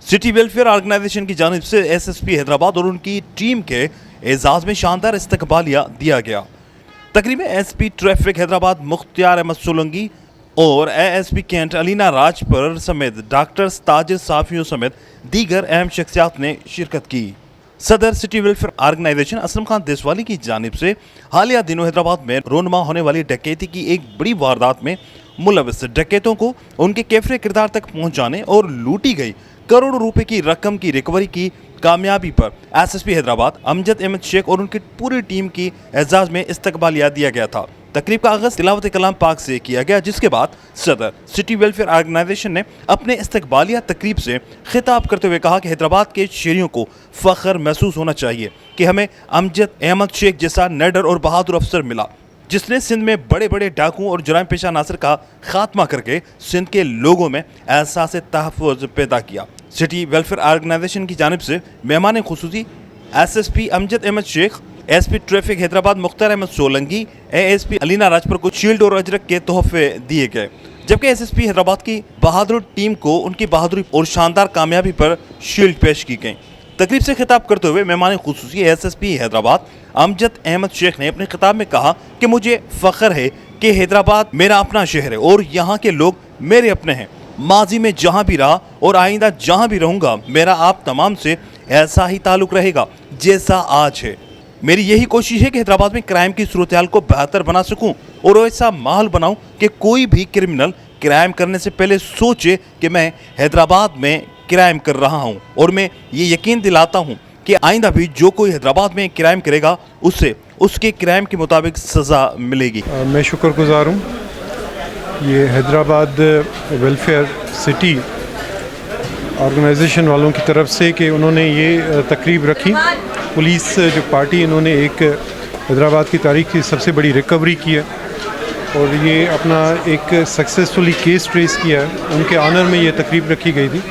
City welfare organisation की जानिब से एसएसपी हैदराबाद और उनकी टीम के एजाज में शानदार इस्तकबालिया दिया गया। तकरीब में एसपी ट्रैफिक हैदराबाद मुख्तियार अहमद सोलंकी और एएसपी कैंट अलीना राजपर समेत डॉक्टर ताजिर साफियों समेत दीगर अहम शख्सियात ने शिरकत की। सदर city welfare organisation Aslam Khan Deswali की जानिब से हालिया दिनों हैदराबाद में रोनमा होने वाली डकैती की एक बड़ी वारदात में मुलविस डकैतों को उनके कैफरे किरदार तक पहुंचाने और लूटी गई करोड़ों रुपए की रकम की रिकवरी की कामयाबी पर एसएसपी हैदराबाद अमजद अहमद शेख और उनकी पूरी टीम की एजाज में इस्तकबालिया दिया गया था। तकरीब का आगाज तिलावत कलाम पाक से किया गया, जिसके बाद सदर सिटी वेलफेयर ऑर्गेनाइजेशन ने अपने इस्तकबालिया तकरीब से खिताब करते हुए कहा कि हैदराबाद के शहरियों को फख्र महसूस होना चाहिए कि हमें अमजद अहमद शेख जैसा निडर और बहादुर अफसर मिला, जिसने सिंध में बड़े बड़े डाकुओं और जुराइम पेशा नासर का खात्मा करके सिंध के लोगों में एहसास तहफ़्फ़ुज़ पैदा किया। सिटी वेलफेयर ऑर्गेनाइजेशन की जानिब से मेहमान खुसूसी SSP Amjad Ahmed Shaikh, SP traffic Hyderabad Mukhtar Ahmed Solangi, ASP Alina Rajpar को शील्ड और अजरक के तोहफे दिए गए, जबकि एसएसपी हैदराबाद की बहादुर टीम को उनकी बहादुरी और शानदार कामयाबी पर शील्ड पेश की गई। तकरीब से खिताब करते हुए मेहमान खुसूसी एसएसपी हैदराबाद अमजद अहमद शेख ने अपने खिताब में कहा कि मुझे फ़ख्र है कि हैदराबाद मेरा अपना शहर है और यहाँ के लोग मेरे अपने हैं। माजी में जहाँ भी रहा और आइंदा जहाँ भी रहूँगा, मेरा आप तमाम से ऐसा ही ताल्लुक़ रहेगा जैसा आज है। मेरी यही कोशिश है कि हैदराबाद में क्राइम की सूरत हाल को बेहतर बना सकूं और ऐसा माहौल बनाऊं कि कोई भी क्रिमिनल क्राइम करने से पहले सोचे कि मैं हैदराबाद में क्राइम कर रहा हूं, और मैं ये यकीन दिलाता हूं कि आइंदा भी जो कोई हैदराबाद में क्राइम करेगा उसे उसके क्राइम के मुताबिक सज़ा मिलेगी। मैं शुक्रगुजार हूँ ये हैदराबाद वेलफेयर सिटी ऑर्गेनाइजेशन वालों की तरफ से कि उन्होंने ये तकरीब रखी। पुलिस जो पार्टी, इन्होंने एक हैदराबाद की तारीख की सबसे बड़ी रिकवरी की है और ये अपना एक सक्सेसफुली केस ट्रेस किया है। उनके ऑनर में ये तकरीब रखी गई थी,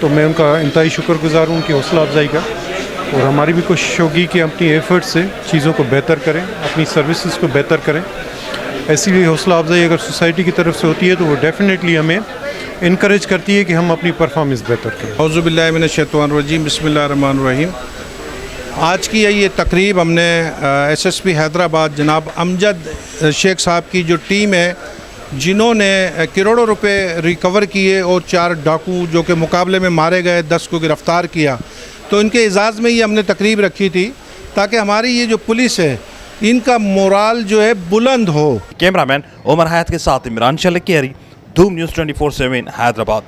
तो मैं उनका इंतहाई शुक्रगुजार हूँ उनकी हौसला अफजाई का। और हमारी भी कोशिश होगी कि अपनी एफर्ट से चीज़ों को बेहतर करें, अपनी सर्विसेज को बेहतर करें। ऐसी भी हौसला अफजाई अगर सोसाइटी की तरफ से होती है तो वो डेफिनेटली हमें इनकरेज करती है कि हम अपनी परफॉर्मेंस बेहतर करें। औज़ु बिल्लाहि मिनश शैतानिर रजीम, बिस्मिल्लाहिर रहमानिर रहीम। आज की ये तकरीब हमने एसएसपी हैदराबाद जनाब अमजद शेख साहब की जो टीम है, जिन्होंने करोड़ों रुपए रिकवर किए और 4 डाकू जो कि मुकाबले में मारे गए, 10 को गिरफ़्तार किया, तो इनके एजाज़ में ये हमने तकरीब रखी थी ताकि हमारी ये जो पुलिस है इनका मोराल जो है बुलंद हो। कैमरामैन उमर हयात के साथ इमरान शलकियारी, धूम न्यूज़ 24/7 हैदराबाद।